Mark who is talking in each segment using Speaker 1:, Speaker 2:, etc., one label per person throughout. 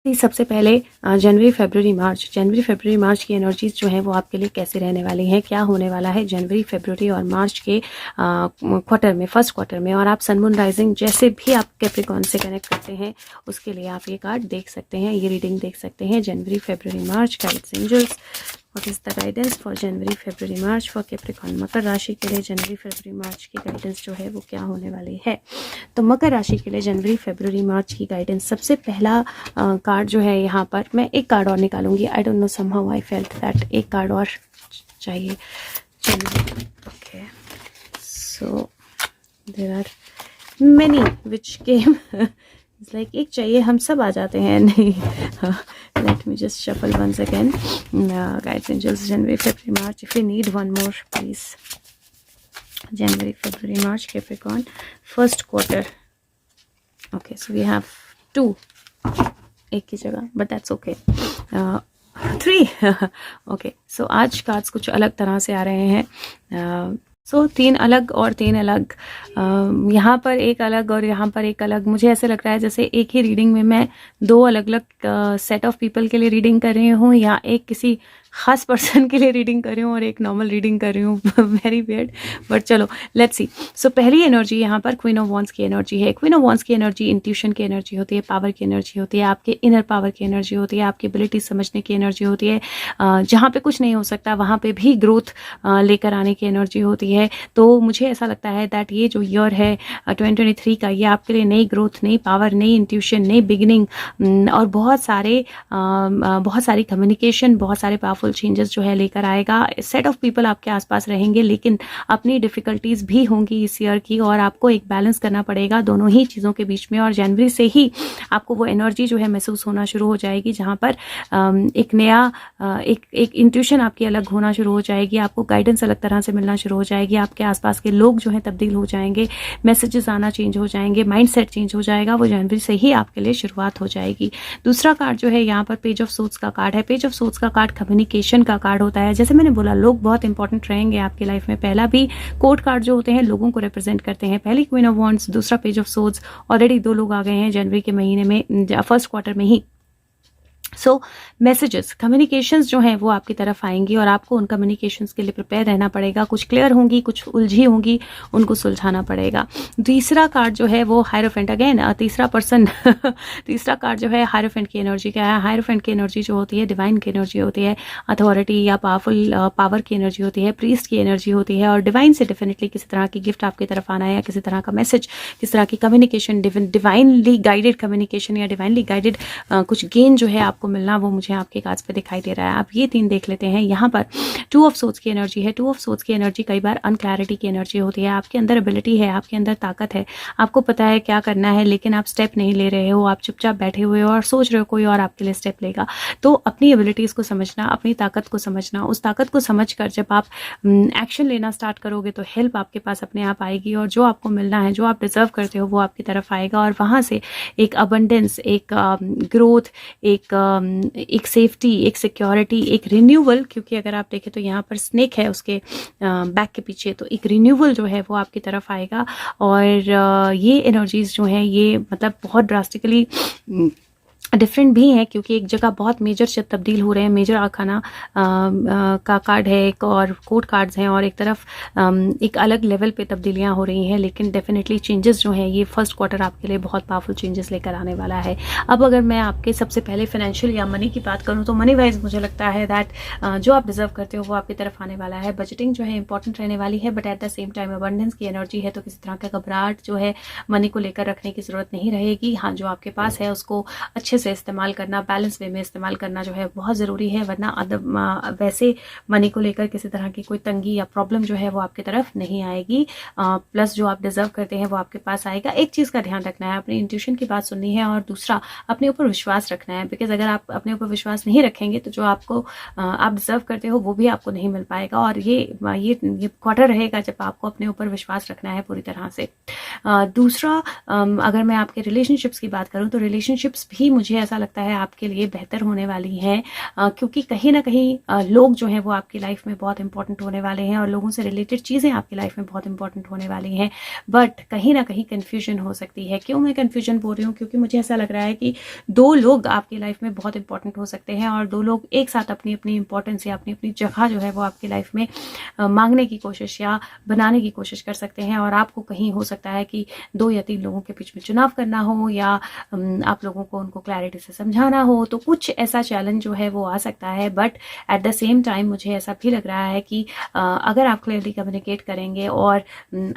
Speaker 1: सबसे पहले जनवरी फरवरी मार्च की एनर्जीज जो है वो आपके लिए कैसे रहने वाली हैं, क्या होने वाला है जनवरी फरवरी और मार्च के क्वार्टर में, फर्स्ट क्वार्टर में। और आप सन मून राइजिंग जैसे भी आप कैप्रिकॉर्न से कनेक्ट करते हैं उसके लिए आप ये कार्ड देख सकते हैं, ये रीडिंग देख सकते हैं। January February March guides angels, what is the guidance for January February March for Capricorn. मकर राशि के लिए जनवरी फरवरी मार्च की गाइडेंस जो है वो क्या होने वाली है। तो मकर राशि के लिए जनवरी फरवरी मार्च की गाइडेंस, सबसे पहला कार्ड जो है यहाँ पर, मैं एक कार्ड और निकालूंगी। I don't know, somehow I felt that एक कार्ड और चाहिए। Okay, so there are many which came, it's like एक चाहिए, हम सब आ जाते हैं। नहीं, let me just shuffle once again. Guides angels January February March, if you need one more please. January February March Capricorn first quarter. Okay, so we have 2 एक की जगह, बट दैट्स ओके। 3 ओके, सो आज cards कुछ अलग तरह से आ रहे हैं। सो 3 अलग और 3 अलग, यहाँ पर एक अलग और यहाँ पर एक अलग। मुझे ऐसे लग रहा है जैसे एक ही रीडिंग में मैं 2 अलग अलग सेट ऑफ पीपल के लिए रीडिंग कर रही हूँ, या एक किसी खास पर्सन के लिए रीडिंग कर रही हूँ और एक नॉर्मल रीडिंग कर रही हूँ। वेरी वियर्ड, बट चलो लेट्स सी। सो पहली एनर्जी यहाँ पर क्वीन ऑफ वॉन्ड्स की एनर्जी है। क्वीन ऑफ वॉन्ड्स की एनर्जी इंट्यूशन की एनर्जी होती है, पावर की एनर्जी होती है, आपके इनर पावर की एनर्जी होती है, आपकी एबिलिटी समझने की एनर्जी होती है। जहाँ पे कुछ नहीं हो सकता वहाँ पे भी ग्रोथ लेकर आने की एनर्जी होती है। तो मुझे ऐसा लगता है दैट ये जो ईयर है 2023 का, ये आपके लिए नई ग्रोथ, नई पावर, नई इंट्यूशन, नई बिगिनिंग और बहुत सारी कम्युनिकेशन, बहुत सारे पावरफुल चेंजेस जो है लेकर आएगा। सेट ऑफ पीपल आपके आसपास रहेंगे, लेकिन अपनी डिफिकल्टीज भी होंगी इस ईयर की, और आपको एक बैलेंस करना पड़ेगा दोनों ही चीज़ों के बीच में। और जनवरी से ही आपको वो एनर्जी जो है महसूस होना शुरू हो जाएगी, जहाँ पर एक नया एक इंट्यूशन आपकी अलग होना शुरू हो जाएगी, आपको गाइडेंस अलग तरह से मिलना शुरू हो जाएगी, आपके आसपास के लोग जो हैं तब्दील हो जाएंगे, मैसेजेस आना चेंज हो जाएंगे, माइंडसेट चेंज हो जाएगा। वो जनवरी से ही आपके लिए शुरुआत हो जाएगी। दूसरा कार्ड जो है यहाँ पर पेज ऑफ सोर्ड्स का कार्ड है। पेज ऑफ सोर्ड्स का कार्ड कम्युनिकेशन का कार्ड होता है। जैसे मैंने बोला, लोग बहुत इंपॉर्टेंट रहेंगे आपकी लाइफ में। पहला भी कोर्ट कार्ड जो होते हैं लोगों को रिप्रेजेंट करते हैं, पहली क्वीन ऑफ वॉन्ड्स, दूसरा पेज ऑफ सोर्ड्स। ऑलरेडी 2 लोग आ गए हैं जनवरी के महीने में, फर्स्ट क्वार्टर में ही। सो मैसेजेस, कम्युनिकेशंस जो हैं वो आपकी तरफ आएंगी और आपको उन कम्युनिकेशंस के लिए प्रिपेयर रहना पड़ेगा। कुछ क्लियर होंगी, कुछ उलझी होंगी, उनको सुलझाना पड़ेगा। तीसरा कार्ड जो है वो हायरोफेंट, अगेन तीसरा पर्सन तीसरा कार्ड जो है हायरोफेंट की एनर्जी क्या है। हायरोफेंट की एनर्जी जो होती है डिवाइन की एनर्जी होती है, अथॉरिटी या पावर की एनर्जी होती है, प्रीस्ट की एनर्जी होती है। और डिवाइन से डेफिनेटली किसी तरह की गिफ्ट आपकी तरफ आना है, या किसी तरह का मैसेज, किसी तरह की कम्युनिकेशन, डिवाइनली गाइडेड कम्युनिकेशन या डिवाइनली गाइडेड कुछ गेन जो है आपको मिलना, वो मुझे आपके कार्ड्स पे दिखाई दे रहा है। आप ये 3 देख लेते हैं। यहाँ पर 2 ऑफ सोर्ड्स की एनर्जी है। 2 ऑफ सोर्ड्स की एनर्जी कई बार अनक्लैरिटी की एनर्जी होती है। आपके अंदर एबिलिटी है, आपके अंदर ताकत है, आपको पता है क्या करना है, लेकिन आप स्टेप नहीं ले रहे हो, आप चुपचाप बैठे हुए हो और सोच रहे हो कोई और आपके लिए स्टेप लेगा। तो अपनी एबिलिटीज़ को समझना, अपनी ताकत को समझना, उस ताकत को समझकर जब आप एक्शन लेना स्टार्ट करोगे तो हेल्प आपके पास अपने आप आएगी, और जो आपको मिलना है, जो आप डिजर्व करते हो, वो आपकी तरफ आएगा। और वहाँ से एक अबंडेंस, एक ग्रोथ, एक सेफ्टी, एक सिक्योरिटी, एक रिन्यूअल, क्योंकि अगर आप देखें तो यहाँ पर स्नेक है उसके बैक के पीछे, तो एक रिन्यूअल जो है वो आपकी तरफ आएगा। और ये एनर्जीज जो हैं ये मतलब बहुत ड्रास्टिकली डिफरेंट भी है, क्योंकि एक जगह बहुत मेजर तब्दील हो रहे हैं। मेजर आखाना का कार्ड है एक, और कोर्ट कार्ड्स हैं, और एक तरफ एक अलग लेवल पे तब्दीलियां हो रही हैं। लेकिन डेफिनेटली चेंजेस जो हैं ये फर्स्ट क्वार्टर आपके लिए बहुत पावरफुल चेंजेस लेकर आने वाला है। अब अगर मैं आपके सबसे पहले फाइनेंशियल या मनी की बात करूं तो मनी वाइज मुझे लगता है दैट जो आप डिजर्व करते हो वो आपकी तरफ आने वाला है। बजटिंग जो है इंपॉर्टेंट रहने वाली है, but at the same time abundance की एनर्जी है, तो किसी तरह का घबराहट जो है मनी को लेकर रखने की जरूरत नहीं रहेगी। हाँ, जो आपके पास है उसको अच्छे से इस्तेमाल करना, बैलेंस वे में इस्तेमाल करना जो है बहुत ज़रूरी है, वरना वैसे मनी को लेकर किसी तरह की कोई तंगी या प्रॉब्लम जो है वो आपकी तरफ नहीं आएगी। प्लस जो आप डिजर्व करते हैं वो आपके पास आएगा। एक चीज़ का ध्यान रखना है, अपनी इंट्यूशन की बात सुननी है, और दूसरा अपने ऊपर विश्वास रखना है, बिकॉज अगर आप अपने ऊपर विश्वास नहीं रखेंगे तो जो आपको आप डिजर्व करते हो वो भी आपको नहीं मिल पाएगा। और ये क्वार्टर रहेगा जब आपको अपने ऊपर विश्वास रखना है पूरी तरह से। दूसरा, अगर मैं आपके रिलेशनशिप्स की बात करूँ तो रिलेशनशिप्स भी मुझे मुझे ऐसा लगता है आपके लिए बेहतर होने वाली हैं, क्योंकि कहीं ना कहीं लोग जो हैं वो आपकी लाइफ में बहुत इंपॉर्टेंट होने वाले हैं और लोगों से रिलेटेड चीज़ें आपकी लाइफ में बहुत इंपॉर्टेंट होने वाली हैं। बट कहीं ना कहीं कन्फ्यूजन हो सकती है। क्यों मैं कन्फ्यूजन बोल रही हूँ? क्योंकि मुझे ऐसा लग रहा है कि दो लोग आपकी लाइफ में बहुत इंपॉर्टेंट हो सकते हैं और दो लोग एक साथ अपनी अपनी इंपॉर्टेंस या अपनी अपनी जगह जो है वो आपकी लाइफ में मांगने की कोशिश या बनाने की कोशिश कर सकते हैं। और आपको कहीं हो सकता है कि 2 या 3 लोगों के बीच में चुनाव करना हो या आप लोगों को उनको क्लैरिटी से समझाना हो, तो कुछ ऐसा चैलेंज जो है वो आ सकता है। But at the same time मुझे ऐसा भी लग रहा है कि अगर आप क्लियरली कम्युनिकेट करेंगे और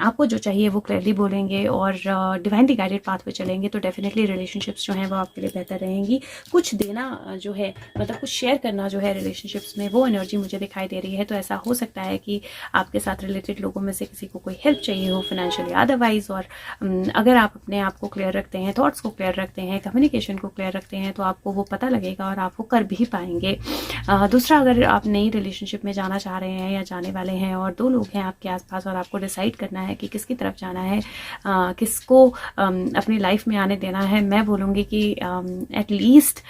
Speaker 1: आपको जो चाहिए वो क्लियरली बोलेंगे और डिवाइनली गाइडेड पाथ पे चलेंगे तो डेफिनेटली रिलेशनशिप्स जो हैं वो आपके लिए बेहतर रहेंगी। कुछ देना जो है, मतलब कुछ शेयर करना जो है रिलेशनशिप्स में, वो एनर्जी मुझे दिखाई दे रही है। तो ऐसा हो सकता है कि आपके साथ रिलेटेड लोगों में से किसी को कोई हेल्प चाहिए हो फाइनेंशियली अदरवाइज। और अगर आप अपने आप को क्लियर रखते हैं, थॉट्स को क्लियर रखते हैं, कम्युनिकेशन को क्लियर रखते हैं तो आपको वो पता लगेगा और आप वो कर भी पाएंगे। दूसरा, अगर आप नई रिलेशनशिप में जाना चाह रहे हैं या जाने वाले हैं और 2 लोग हैं आपके आसपास और आपको डिसाइड करना है कि किसकी तरफ जाना है, किसको अपनी लाइफ में आने देना है, मैं बोलूँगी कि एटलीस्ट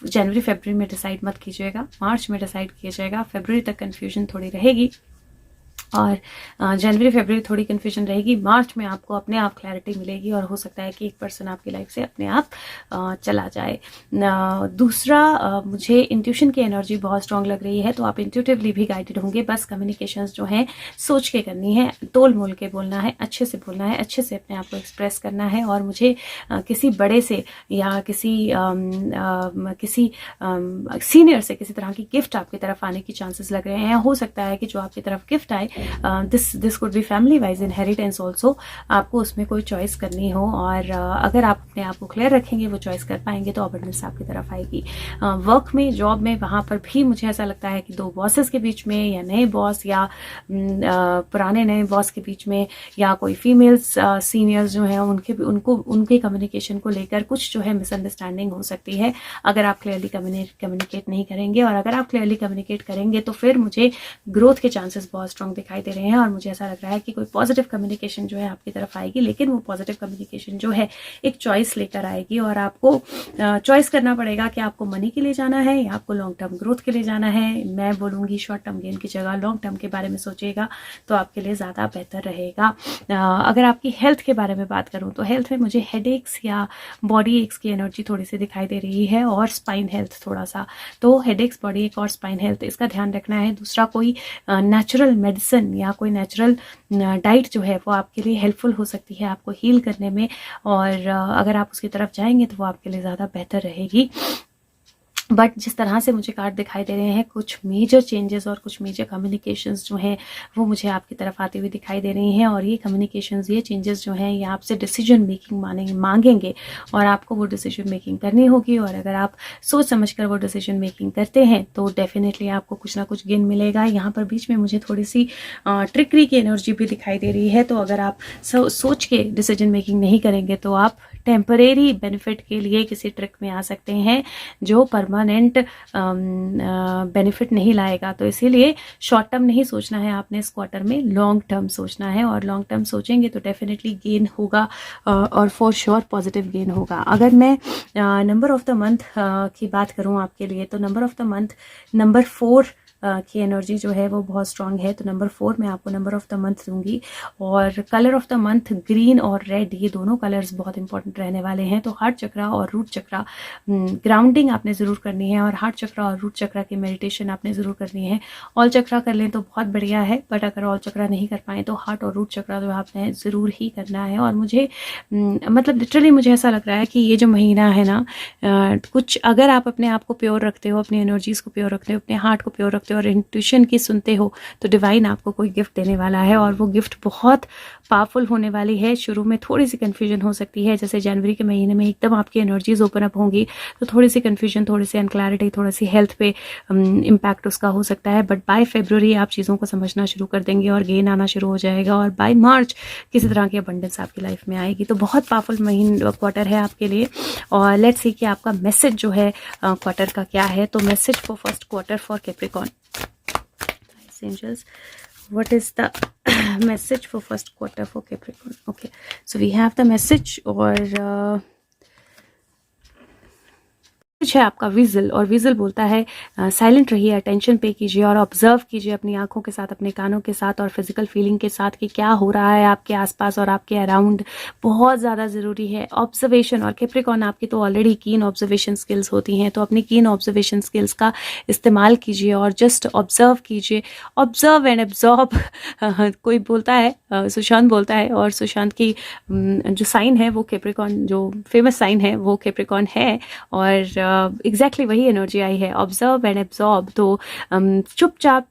Speaker 1: जनवरी फरवरी में डिसाइड मत कीजिएगा, मार्च में डिसाइड कीजिएगा। फरवरी तक कन्फ्यूजन थोड़ी रहेगी और जनवरी फरवरी थोड़ी कन्फ्यूजन रहेगी। मार्च में आपको अपने आप क्लैरिटी मिलेगी और हो सकता है कि एक पर्सन आपकी लाइफ से अपने आप चला जाए। दूसरा, मुझे इंट्यूशन की एनर्जी बहुत स्ट्रांग लग रही है, तो आप इंट्यूटिवली भी गाइडेड होंगे। बस कम्युनिकेशंस जो हैं सोच के करनी है, तोल मोल के बोलना है, अच्छे से बोलना है, अच्छे से अपने आप को एक्सप्रेस करना है। और मुझे किसी बड़े से या किसी सीनियर से किसी तरह की गिफ्ट आपकी तरफ आने की चांसेस लग रहे हैं। हो सकता है कि जो आपकी तरफ गिफ्ट आए this could be family wise inheritance also, आपको उसमें कोई चॉइस करनी हो और अगर आप अपने आप को क्लियर रखेंगे, वो चॉइस कर पाएंगे तो अबंडेंस आपकी तरफ आएगी। वर्क में, जॉब में, वहाँ पर भी मुझे ऐसा लगता है कि 2 बॉसेस के बीच में या नए बॉस या पुराने नए बॉस के बीच में या कोई फीमेल्स सीनियर्स जो हैं उनके कम्युनिकेशन को लेकर कुछ जो है मिसअंडरस्टैंडिंग हो सकती है अगर आप क्लियरली कम्युनिकेट नहीं करेंगे। और अगर आप क्लियरली कम्युनिकेट करेंगे तो फिर मुझे ग्रोथ के चांसेस बहुत स्ट्रांग दिखाई दे रहे हैं और मुझे ऐसा लग रहा है कि कोई पॉजिटिव कम्युनिकेशन जो है आपकी तरफ आएगी। लेकिन वो पॉजिटिव कम्युनिकेशन जो है एक चॉइस लेकर आएगी और आपको चॉइस करना पड़ेगा कि आपको मनी के लिए जाना है या आपको लॉन्ग टर्म ग्रोथ के लिए जाना है। मैं बोलूँगी शॉर्ट टर्म गेन की जगह लॉन्ग टर्म के बारे में सोचिएगा तो आपके लिए ज़्यादा बेहतर रहेगा। अगर आपकी हेल्थ के बारे में बात करूँ तो हेल्थ में मुझे हेडेक्स या बॉडी एक्स की एनर्जी थोड़ी सी दिखाई दे रही है और स्पाइन हेल्थ थोड़ा सा। तो हेडेक्स, बॉडी एक और स्पाइन हेल्थ, इसका ध्यान रखना है। दूसरा, कोई नेचुरल मेडिसिन या कोई नेचुरल डाइट जो है वो आपके लिए हेल्पफुल हो सकती है आपको हील करने में और अगर आप उसकी तरफ जाएंगे तो वो आपके लिए ज़्यादा बेहतर रहेगी। बट जिस तरह से मुझे कार्ड दिखाई दे रहे हैं, कुछ मेजर चेंजेस और कुछ मेजर कम्युनिकेशंस जो हैं वो मुझे आपकी तरफ आते हुए दिखाई दे रही हैं और ये कम्युनिकेशंस, ये चेंजेस जो हैं ये आपसे डिसीजन मेकिंग मांगेंगे और आपको वो डिसीजन मेकिंग करनी होगी। और अगर आप सोच समझकर वो डिसीजन मेकिंग करते हैं तो डेफिनेटली आपको कुछ ना कुछ गेन मिलेगा। यहाँ पर बीच में मुझे थोड़ी सी ट्रिकरी की एनर्जी भी दिखाई दे रही है, तो अगर आप सोच के डिसीजन मेकिंग नहीं करेंगे तो आप टेम्परेरी बेनिफिट के लिए किसी ट्रिक में आ सकते हैं जो परमानेंट बेनिफिट नहीं लाएगा। तो इसीलिए शॉर्ट टर्म नहीं सोचना है आपने इस क्वार्टर में, लॉन्ग टर्म सोचना है और लॉन्ग टर्म सोचेंगे तो डेफिनेटली गेन होगा और फॉर श्योर पॉजिटिव गेन होगा। अगर मैं नंबर ऑफ द मंथ की बात करूं आपके लिए तो number of the month number 4 की एनर्जी जो है वो बहुत स्ट्रांग है, तो नंबर 4 में आपको नंबर ऑफ द मंथ दूंगी। और colour of the month green और रेड, ये दोनों कलर्स बहुत इंपॉर्टेंट रहने वाले हैं। तो हार्ट चक्रा और रूट चक्रा ग्राउंडिंग आपने ज़रूर करनी है और हार्ट चक्रा और रूट चक्रा की मेडिटेशन आपने ज़रूर करनी है। ऑल चक्रा कर लें तो बहुत बढ़िया है, बट अगर ऑल चक्रा नहीं कर पाए तो हार्ट और रूट चक्रा जो आपने ज़रूर ही करना है। और मुझे मतलब लिटरली मुझे ऐसा लग रहा है कि ये जो महीना है ना, कुछ अगर आप अपने आप को प्योर रखते हो, अपनी एनर्जीज़ को प्योर रखते हो, अपने हार्ट को प्योर रखते हो और इंट्यूशन की सुनते हो तो डिवाइन आपको कोई गिफ्ट देने वाला है और वो गिफ्ट बहुत पावरफुल होने वाली है। शुरू में थोड़ी सी कन्फ्यूजन हो सकती है, जैसे जनवरी के महीने में एकदम आपकी एनर्जीज ओपन अप होंगी तो थोड़ी सी कन्फ्यूजन, थोड़ी सी अनक्लैरिटी, थोड़ी सी हेल्थ पे इम्पैक्ट उसका हो सकता है। बट बाय फरवरी आप चीज़ों को समझना शुरू कर देंगे और गेन आना शुरू हो जाएगा और बाय मार्च किसी तरह की अबंडेंस आपकी लाइफ में आएगी। तो बहुत पावरफुल क्वार्टर है आपके लिए। और लेट्स सी कि आपका मैसेज जो है क्वार्टर का क्या है। तो message for first quarter for Capricorn angels, what is the message for first quarter for Capricorn? Okay, so we have the message, or कुछ है आपका विजल, और विजल बोलता है साइलेंट रहिए, अटेंशन पे कीजिए और ऑब्जर्व कीजिए अपनी आंखों के साथ, अपने कानों के साथ और फिजिकल फीलिंग के साथ कि क्या हो रहा है आपके आसपास और आपके अराउंड। बहुत ज़्यादा ज़रूरी है ऑब्जर्वेशन। और कैप्रिकॉर्न आपकी तो ऑलरेडी कीन ऑब्जर्वेशन स्किल्स होती हैं, तो अपनी कीन ऑब्जर्वेशन स्किल्स का इस्तेमाल कीजिए और जस्ट ऑब्जर्व कीजिए, ऑब्जर्व एंड एब्जॉर्ब। कोई बोलता है, सुशांत बोलता है, और सुशांत की जो साइन है वो कैप्रिकॉर्न, जो फेमस साइन है वो कैप्रिकॉर्न है, और एग्जैक्टली वही एनर्जी आई है, ऑब्जर्व एंड एब्जॉर्ब। तो चुपचाप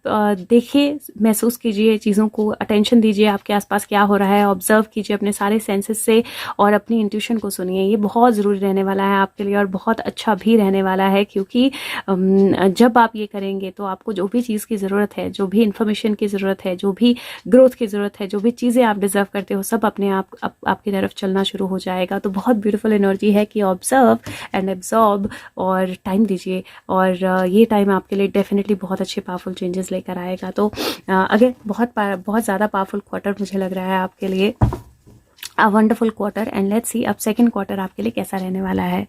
Speaker 1: देखिए, महसूस कीजिए चीज़ों को, अटेंशन दीजिए आपके आसपास क्या हो रहा है, ऑब्जर्व कीजिए अपने सारे सेंसेस से और अपनी इंट्यूशन को सुनिए। ये बहुत ज़रूरी रहने वाला है आपके लिए और बहुत अच्छा भी रहने वाला है, क्योंकि जब आप ये करेंगे तो आपको जो भी चीज़ की ज़रूरत है, जो भी इंफॉर्मेशन की ज़रूरत है, जो भी ग्रोथ की ज़रूरत है, जो भी चीज़ें आप डिज़र्व करते हो, सब अपने आप आपकी तरफ चलना शुरू हो जाएगा। तो बहुत ब्यूटीफुल एनर्जी है कि ऑब्जर्व एंड एब्जॉर्ब, और टाइम दीजिए, और ये टाइम आपके लिए डेफिनेटली बहुत अच्छे पावरफुल चेंजेस लेकर आएगा। तो अगेन बहुत ज़्यादा पावरफुल क्वार्टर मुझे लग रहा है आपके लिए, a wonderful quarter. And let's see अब सेकंड क्वार्टर आपके लिए कैसा रहने वाला है।